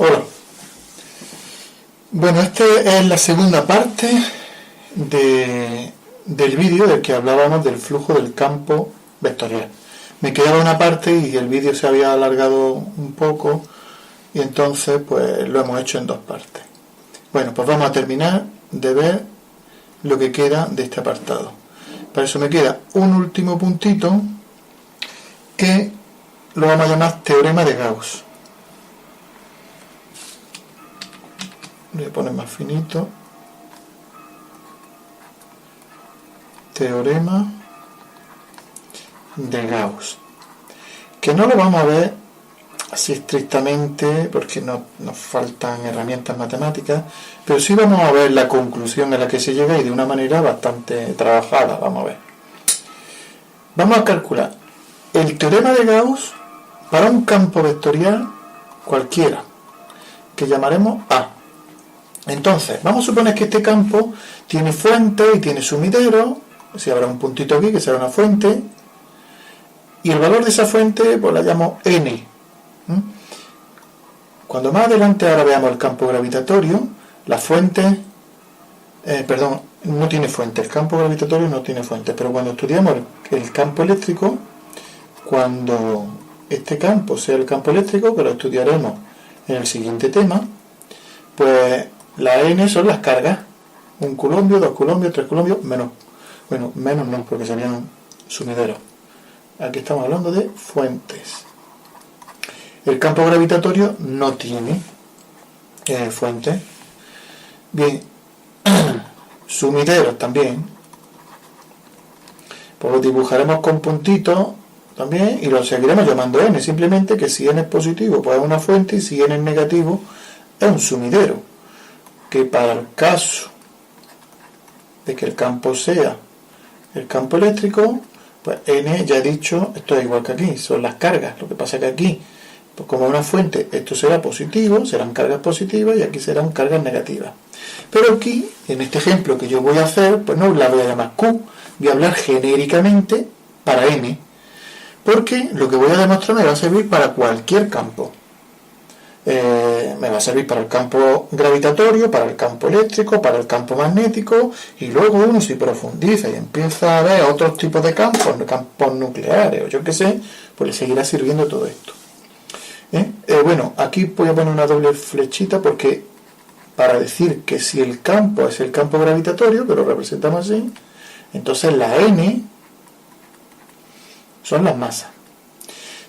Hola. Bueno, esta es la segunda parte del vídeo del que hablábamos del flujo del campo vectorial. Me quedaba una parte y el vídeo se había alargado un poco y entonces pues lo hemos hecho en dos partes. Bueno, pues vamos a terminar de ver lo que queda de este apartado. Para eso me queda un último puntito que lo vamos a llamar teorema de Gauss. Voy a poner más finito. Teorema de Gauss. Que no lo vamos a ver así estrictamente porque nos faltan herramientas matemáticas, pero sí vamos a ver la conclusión a la que se llega y de una manera bastante trabajada. Vamos a ver. Vamos a calcular el teorema de Gauss para un campo vectorial cualquiera, que llamaremos A. Entonces, vamos a suponer que este campo tiene fuente y tiene sumidero, si habrá un puntito aquí que será una fuente, y el valor de esa fuente pues la llamo n. Cuando más adelante ahora veamos el campo gravitatorio, la fuente, no tiene fuente, el campo gravitatorio no tiene fuente, pero cuando estudiamos el campo eléctrico, cuando este campo sea el campo eléctrico, que lo estudiaremos en el siguiente tema, pues la n son las cargas, 1 coulombio, 2 coulombios, 3 coulombios, menos no, porque serían sumideros. Aquí estamos hablando de fuentes. El campo gravitatorio no tiene fuente. Bien, sumideros también. Pues lo dibujaremos con puntitos también y lo seguiremos llamando n, simplemente que si n es positivo pues es una fuente y si n es negativo es un sumidero, que para el caso de que el campo sea el campo eléctrico, pues n, ya he dicho, esto es igual que aquí, son las cargas. Lo que pasa es que aquí, pues como una fuente, esto será positivo, serán cargas positivas y aquí serán cargas negativas. Pero aquí, en este ejemplo que yo voy a hacer, pues no la voy a llamar Q, voy a hablar genéricamente para n, porque lo que voy a demostrar me va a servir para cualquier campo. Me va a servir para el campo gravitatorio, para el campo eléctrico, para el campo magnético, y luego uno si profundiza y empieza a ver otros tipos de campos nucleares o yo qué sé, pues le seguirá sirviendo todo esto. Bueno, aquí voy a poner una doble flechita porque para decir que si el campo es el campo gravitatorio, que lo representamos así, entonces la n son las masas.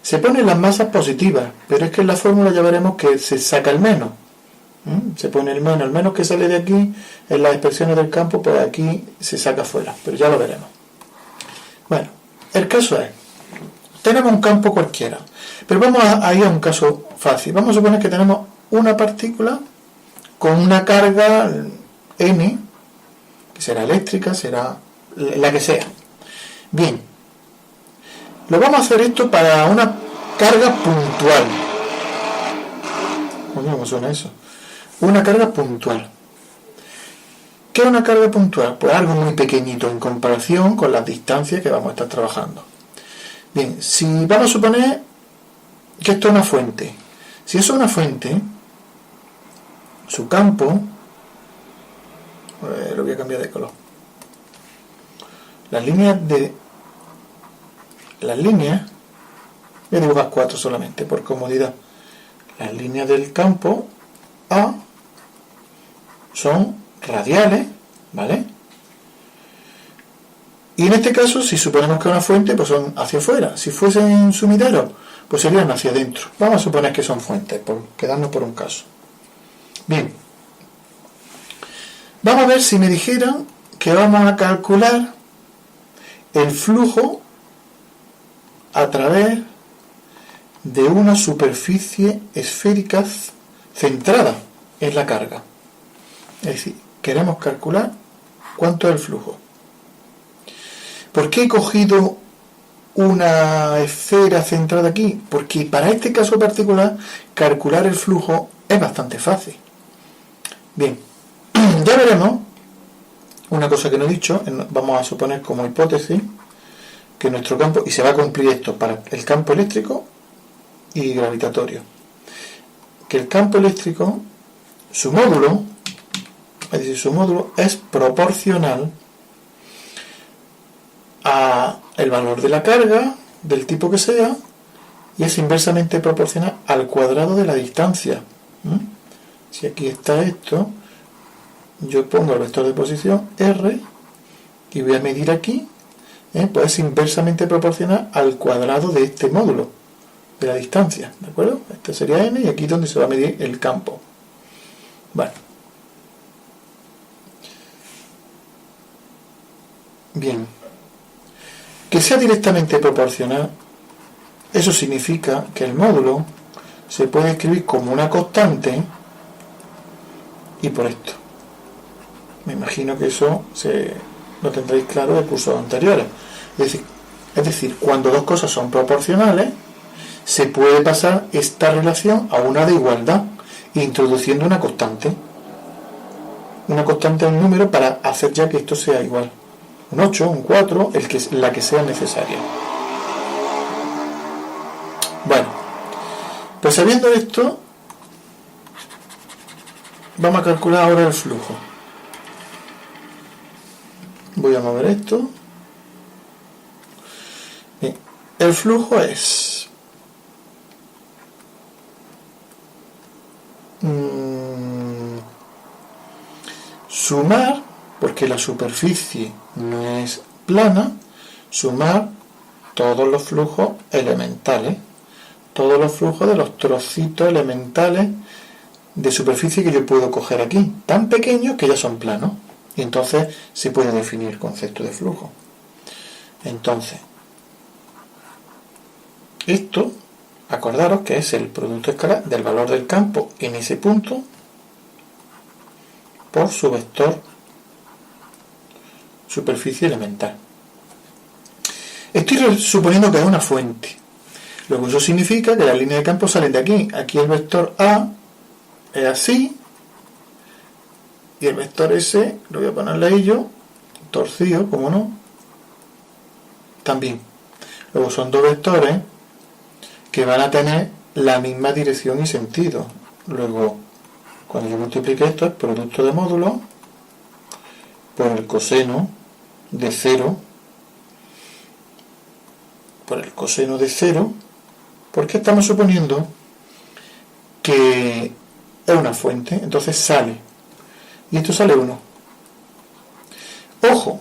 Se ponen las masas positivas, pero es que en la fórmula ya veremos que se saca el menos. Se pone el menos que sale de aquí, en las expresiones del campo, pues aquí se saca fuera, pero ya lo veremos. Bueno, el caso es, tenemos un campo cualquiera, pero vamos a ir a un caso fácil. Vamos a suponer que tenemos una partícula con una carga n, que será eléctrica, será la que sea. Bien. Lo vamos a hacer esto para una carga puntual. ¿Cómo suena eso? Una carga puntual. ¿Qué es una carga puntual? Pues algo muy pequeñito en comparación con las distancias que vamos a estar trabajando. Bien, si vamos a suponer que esto es una fuente. Si eso es una fuente, su campo, lo voy a cambiar de color. Las líneas, voy a dibujar 4 solamente por comodidad. Las líneas del campo A son radiales, ¿vale? Y en este caso, si suponemos que es una fuente, pues son hacia afuera. Si fuesen sumideros, pues serían hacia adentro. Vamos a suponer que son fuentes, por quedarnos por un caso. Bien. Vamos a ver si me dijeran que vamos a calcular el flujo a través de una superficie esférica centrada en la carga. Es decir, queremos calcular cuánto es el flujo. ¿Por qué he cogido una esfera centrada aquí? Porque para este caso particular, calcular el flujo es bastante fácil. Bien, ya veremos una cosa que no he dicho. Vamos a suponer como hipótesis que nuestro campo, y se va a cumplir esto para el campo eléctrico y gravitatorio. que el campo eléctrico, su módulo, es decir, su módulo es proporcional a el valor de la carga, del tipo que sea, y es inversamente proporcional al cuadrado de la distancia. Si aquí está esto, yo pongo el vector de posición R y voy a medir aquí, pues es inversamente proporcional al cuadrado de este módulo, de la distancia, ¿de acuerdo? Este sería N y aquí es donde se va a medir el campo. Vale. Bien. Que sea directamente proporcional, eso significa que el módulo se puede escribir como una constante y por esto. Me imagino que eso lo tendréis claro de cursos anteriores. Es decir, cuando dos cosas son proporcionales, se puede pasar esta relación a una de igualdad, introduciendo una constante. Una constante es un número para hacer ya que esto sea igual. Un 8, un 4, la que sea necesaria. Bueno, pues sabiendo esto, vamos a calcular ahora el flujo. Voy a mover esto. Bien, el flujo es sumar, porque la superficie no es plana, sumar todos los flujos elementales, todos los flujos de los trocitos elementales de superficie que yo puedo coger aquí, tan pequeños que ya son planos, y entonces se puede definir el concepto de flujo. Entonces, esto, acordaros que es el producto escalar del valor del campo en ese punto por su vector superficie elemental. Estoy suponiendo que es una fuente. Luego eso significa que las líneas de campo salen de aquí. Aquí el vector A es así y el vector S, lo voy a ponerle ahí yo, torcido, como no, también. Luego son dos vectores que van a tener la misma dirección y sentido. Luego, cuando yo multiplique esto, es producto de módulos por el coseno de 0 por el coseno de 0, porque estamos suponiendo que es una fuente, entonces sale, y esto sale 1. Ojo,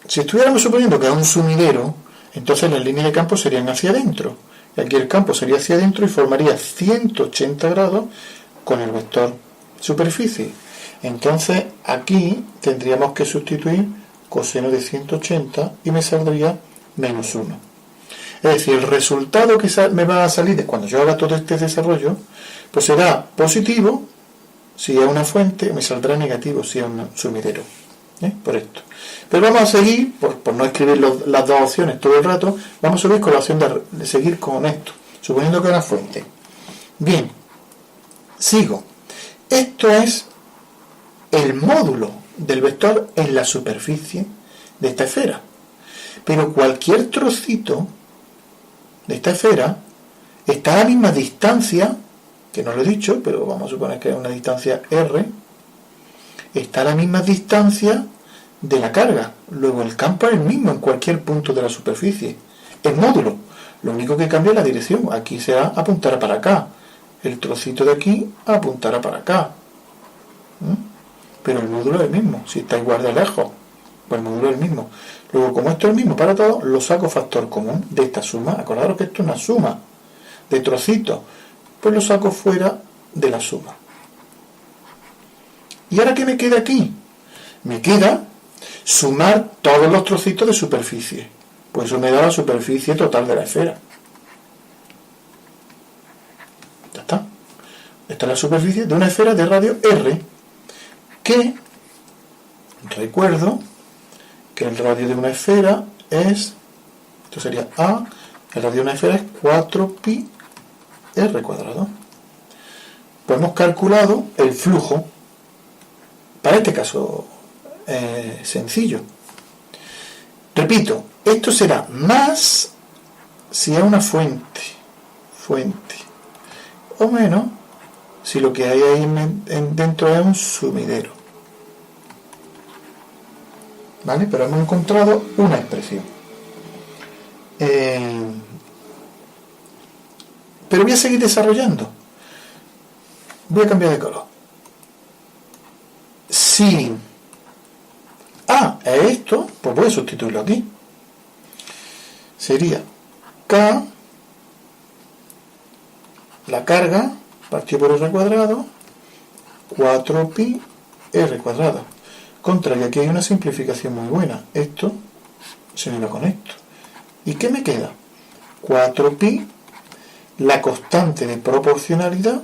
si estuviéramos suponiendo que es un sumidero, entonces las líneas de campo serían hacia adentro, y aquí el campo sería hacia adentro y formaría 180 grados con el vector superficie. Entonces aquí tendríamos que sustituir coseno de 180 y me saldría menos 1. Es decir, el resultado que me va a salir de cuando yo haga todo este desarrollo, pues será positivo si es una fuente, me saldrá negativo si es un sumidero. Por esto. Pero vamos a seguir, por no escribir las dos opciones todo el rato, vamos a seguir con la opción de seguir con esto, suponiendo que es una fuente. Bien, sigo. Esto es el módulo del vector en la superficie de esta esfera. Pero cualquier trocito de esta esfera está a la misma distancia, que no lo he dicho, pero vamos a suponer que es una distancia R, está a la misma distancia de la carga. Luego el campo es el mismo en cualquier punto de la superficie. El módulo, lo único que cambia es la dirección. Aquí será apuntará para acá. El trocito de aquí apuntará para acá. Pero el módulo es el mismo. Si está igual de lejos, pues el módulo es el mismo. Luego, como esto es el mismo para todos, lo saco factor común de esta suma. Acordaros que esto es una suma de trocitos. Pues lo saco fuera de la suma. ¿Y ahora qué me queda aquí? Me queda sumar todos los trocitos de superficie. Pues eso me da la superficie total de la esfera. Ya está. Esta es la superficie de una esfera de radio R, que, recuerdo, que el radio de una esfera es, esto sería A, el radio de una esfera es 4pi R cuadrado. Pues hemos calculado el flujo, para este caso sencillo. Repito, esto será más si es una fuente, o menos si lo que hay ahí dentro es un sumidero. ¿Vale? Pero hemos encontrado una expresión. Pero voy a seguir desarrollando. Voy a cambiar de color. Si A es esto, pues voy a sustituirlo aquí. Sería K, la carga, partido por R cuadrado, 4pi R cuadrado. Contra, y aquí hay una simplificación muy buena. Esto se me va con esto. ¿Y qué me queda? 4pi, la constante de proporcionalidad,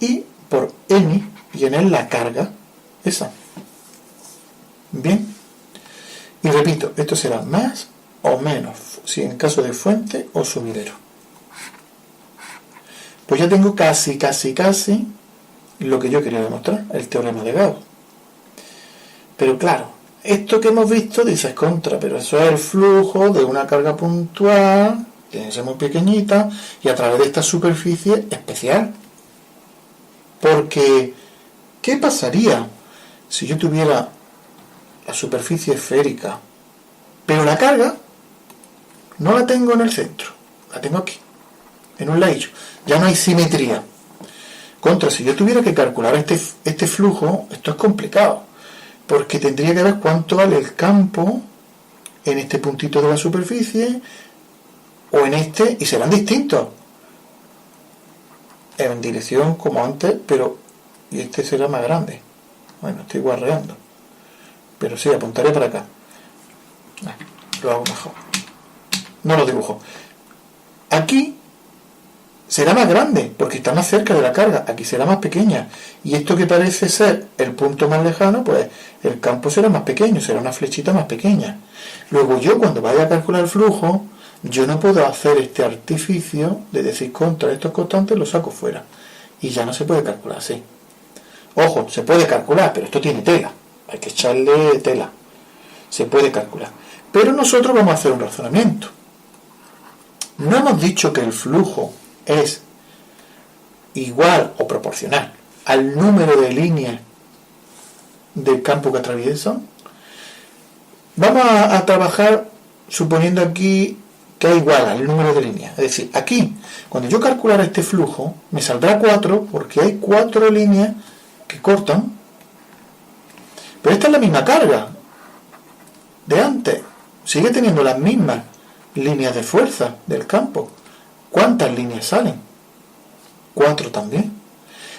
y por n, y en él la carga, esa. Bien. Y repito, esto será más o menos, si en caso de fuente o sumidero. Pues ya tengo casi lo que yo quería demostrar, el teorema de Gauss. Pero claro, esto que hemos visto dices contra, pero eso es el flujo de una carga puntual, tiene que ser muy pequeñita, y a través de esta superficie especial. Porque, ¿qué pasaría si yo tuviera la superficie esférica, pero la carga no la tengo en el centro, la tengo aquí, en un ladillo? Ya no hay simetría. Contra, si yo tuviera que calcular este flujo, esto es complicado, porque tendría que ver cuánto vale el campo en este puntito de la superficie o en este, y serán distintos en dirección como antes, pero y este será más grande. Bueno, estoy guarreando, pero sí, apuntaré para acá. Lo hago mejor, no lo dibujo. Aquí será más grande porque está más cerca de la carga, aquí será más pequeña, y esto que parece ser el punto más lejano, pues el campo será más pequeño, será una flechita más pequeña. Luego yo, cuando vaya a calcular el flujo, yo no puedo hacer este artificio de decir contra estos constantes, lo saco fuera, y ya no se puede calcular así. Ojo, se puede calcular, pero esto tiene tela, hay que echarle tela. Se puede calcular, pero nosotros vamos a hacer un razonamiento. No hemos dicho que el flujo es igual o proporcional al número de líneas del campo que atraviesan. Vamos a trabajar suponiendo aquí que es igual al número de líneas. Es decir, aquí, cuando yo calculara este flujo, me saldrá 4 porque hay 4 líneas que cortan. Pero esta es la misma carga de antes. Sigue teniendo las mismas líneas de fuerza del campo. ¿Cuántas líneas salen? 4 también.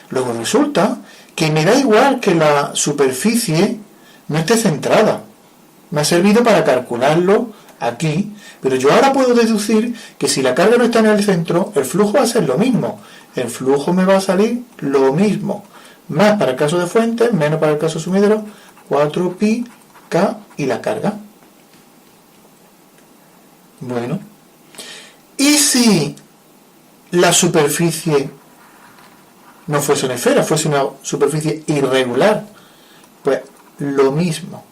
Luego resulta que me da igual que la superficie no esté centrada. Me ha servido para calcularlo aquí, pero yo ahora puedo deducir que si la carga no está en el centro, el flujo va a ser lo mismo. El flujo me va a salir lo mismo. Más para el caso de fuente, menos para el caso sumidero, 4pi K y la carga. Bueno. ¿Y si la superficie no fuese una esfera, fuese una superficie irregular? Pues lo mismo.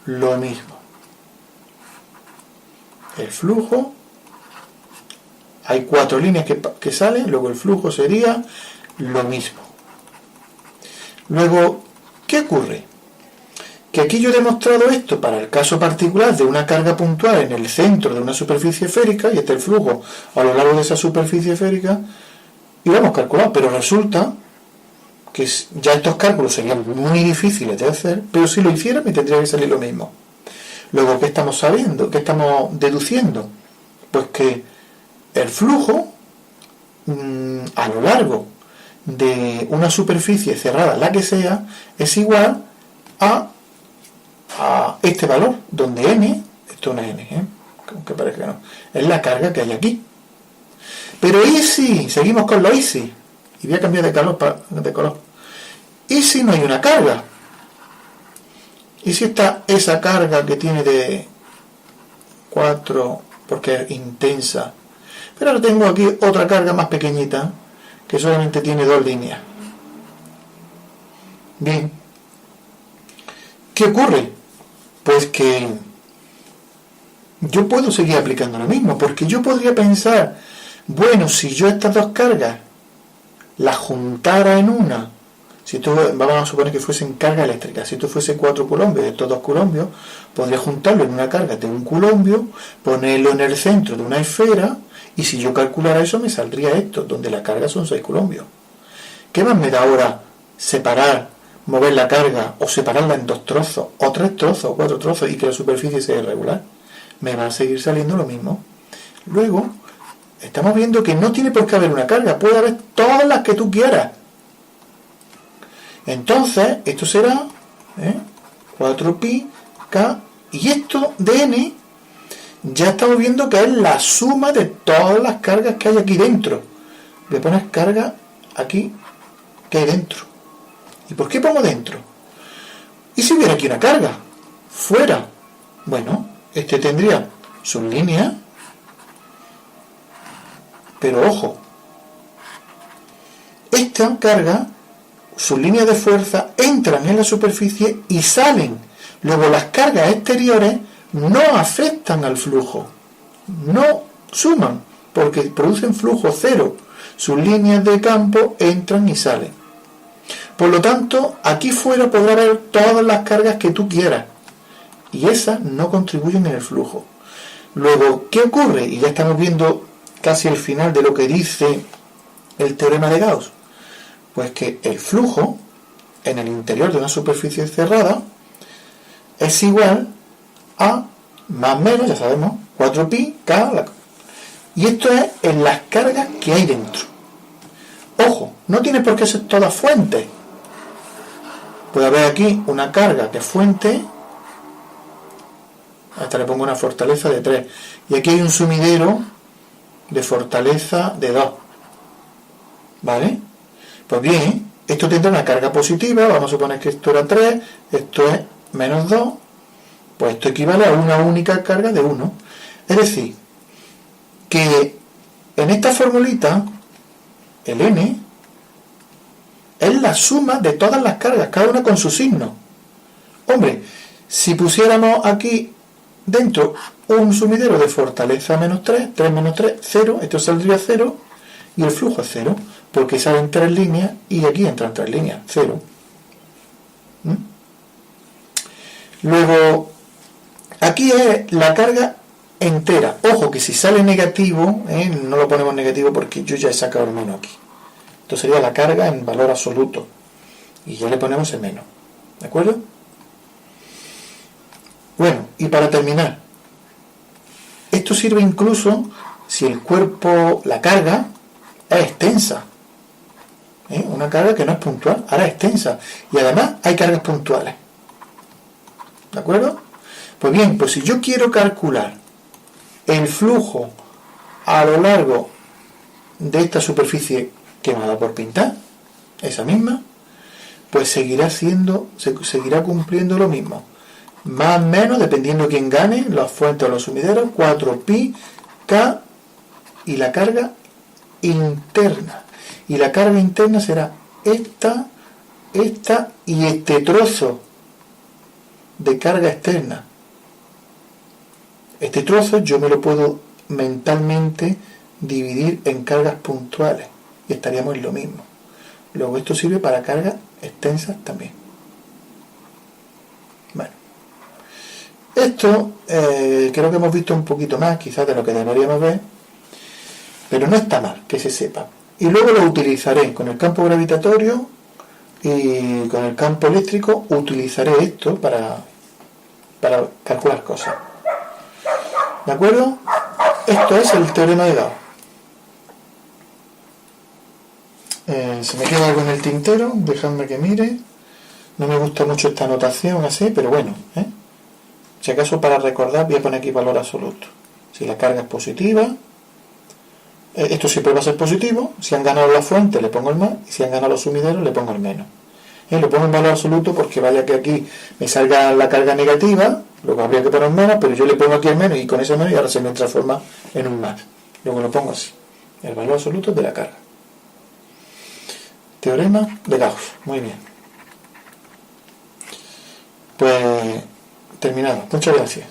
Lo mismo. El flujo, hay 4 líneas que salen, luego el flujo sería lo mismo. Luego, ¿qué ocurre? Que aquí yo he demostrado esto para el caso particular de una carga puntual en el centro de una superficie esférica, y este es el flujo a lo largo de esa superficie esférica, y lo hemos calculado, pero resulta que ya estos cálculos serían muy difíciles de hacer, pero si lo hiciera me tendría que salir lo mismo. Luego, ¿qué estamos sabiendo? ¿Qué estamos deduciendo? Pues que el flujo a lo largo de una superficie cerrada, la que sea, es igual a este valor, donde n, esto no es n, aunque parece que no, es la carga que hay aquí. Pero ¿y si? Seguimos con lo ¿y si? Y voy a cambiar de color. ¿Y si no hay una carga? ¿Y si está esa carga que tiene de 4, porque es intensa? Pero ahora tengo aquí otra carga más pequeñita, que solamente tiene 2 líneas. Bien. ¿Qué ocurre? Pues que yo puedo seguir aplicando lo mismo, porque yo podría pensar, bueno, si yo estas dos cargas las juntara en una, si esto, vamos a suponer que fuesen carga eléctrica, si esto fuese 4 coulombios y estos 2 coulombios, podría juntarlo en una carga de 1 coulombio, ponerlo en el centro de una esfera, y si yo calculara eso me saldría esto, donde la carga son 6 coulombios. ¿Qué más me da ahora separar, mover la carga, o separarla en 2 trozos, o 3 trozos, o 4 trozos, y que la superficie sea irregular? Me va a seguir saliendo lo mismo. Luego, estamos viendo que no tiene por qué haber una carga, puede haber todas las que tú quieras. Entonces, esto será 4pi k, y esto de n ya estamos viendo que es la suma de todas las cargas que hay aquí dentro. Voy a poner carga aquí que hay dentro. ¿Y por qué pongo dentro? ¿Y si hubiera aquí una carga? Fuera. Bueno, este tendría sus líneas, pero ojo, esta carga, sus líneas de fuerza entran en la superficie y salen. Luego las cargas exteriores no afectan al flujo, no suman, porque producen flujo cero. Sus líneas de campo entran y salen. Por lo tanto, aquí fuera podrá haber todas las cargas que tú quieras, y esas no contribuyen en el flujo. Luego, ¿qué ocurre? Y ya estamos viendo casi el final de lo que dice el teorema de Gauss. Pues que el flujo en el interior de una superficie cerrada es igual a más o menos, ya sabemos, 4pi k. Y esto es en las cargas que hay dentro. Ojo, no tiene por qué ser todas fuentes. Puede haber aquí una carga que es fuente, hasta le pongo una fortaleza de 3, y aquí hay un sumidero de fortaleza de 2. ¿Vale? Pues bien, esto tendrá una carga positiva, vamos a suponer que esto era 3, esto es menos 2, pues esto equivale a una única carga de 1. Es decir, que en esta formulita, el n es la suma de todas las cargas, cada una con su signo. Hombre, si pusiéramos aquí dentro un sumidero de fortaleza menos 3, 3 menos 3, 0, esto saldría 0, y el flujo es 0, porque salen 3 líneas y aquí entran 3 líneas, 0. Luego, aquí es la carga entera. Ojo que si sale negativo, no lo ponemos negativo porque yo ya he sacado el menos aquí. Esto sería la carga en valor absoluto, y ya le ponemos el menos. ¿De acuerdo? Bueno, y para terminar, esto sirve incluso si el cuerpo, la carga, es extensa. Una carga que no es puntual, ahora es extensa. Y además hay cargas puntuales. ¿De acuerdo? Pues bien, pues si yo quiero calcular el flujo a lo largo de esta superficie que me ha dado por pintar, esa misma, pues seguirá cumpliendo lo mismo. Más o menos, dependiendo de quién gane, las fuentes o los sumideros, 4pi k, y la carga interna. Y la carga interna será esta y este trozo de carga externa. Este trozo yo me lo puedo mentalmente dividir en cargas puntuales y estaríamos en lo mismo. Luego esto sirve para cargas extensas también. Bueno, esto creo que hemos visto un poquito más quizás de lo que deberíamos ver, pero no está mal que se sepa. Y luego lo utilizaré con el campo gravitatorio y con el campo eléctrico. Utilizaré esto para calcular cosas. ¿De acuerdo? Esto es el teorema de Gauss. Se me queda algo en el tintero, dejadme que mire. No me gusta mucho esta notación así, pero bueno, si acaso para recordar voy a poner aquí valor absoluto. Si la carga es positiva, esto siempre va a ser positivo. Si han ganado la fuente le pongo el más, y si han ganado los sumideros le pongo el menos. Lo pongo en valor absoluto porque vaya que aquí me salga la carga negativa, luego habría que poner menos, pero yo le pongo aquí el menos y con ese menos y ahora se me transforma en un más. Luego lo pongo así, el valor absoluto de la carga. Teorema de Gauss. Muy bien. Pues terminado. Muchas gracias.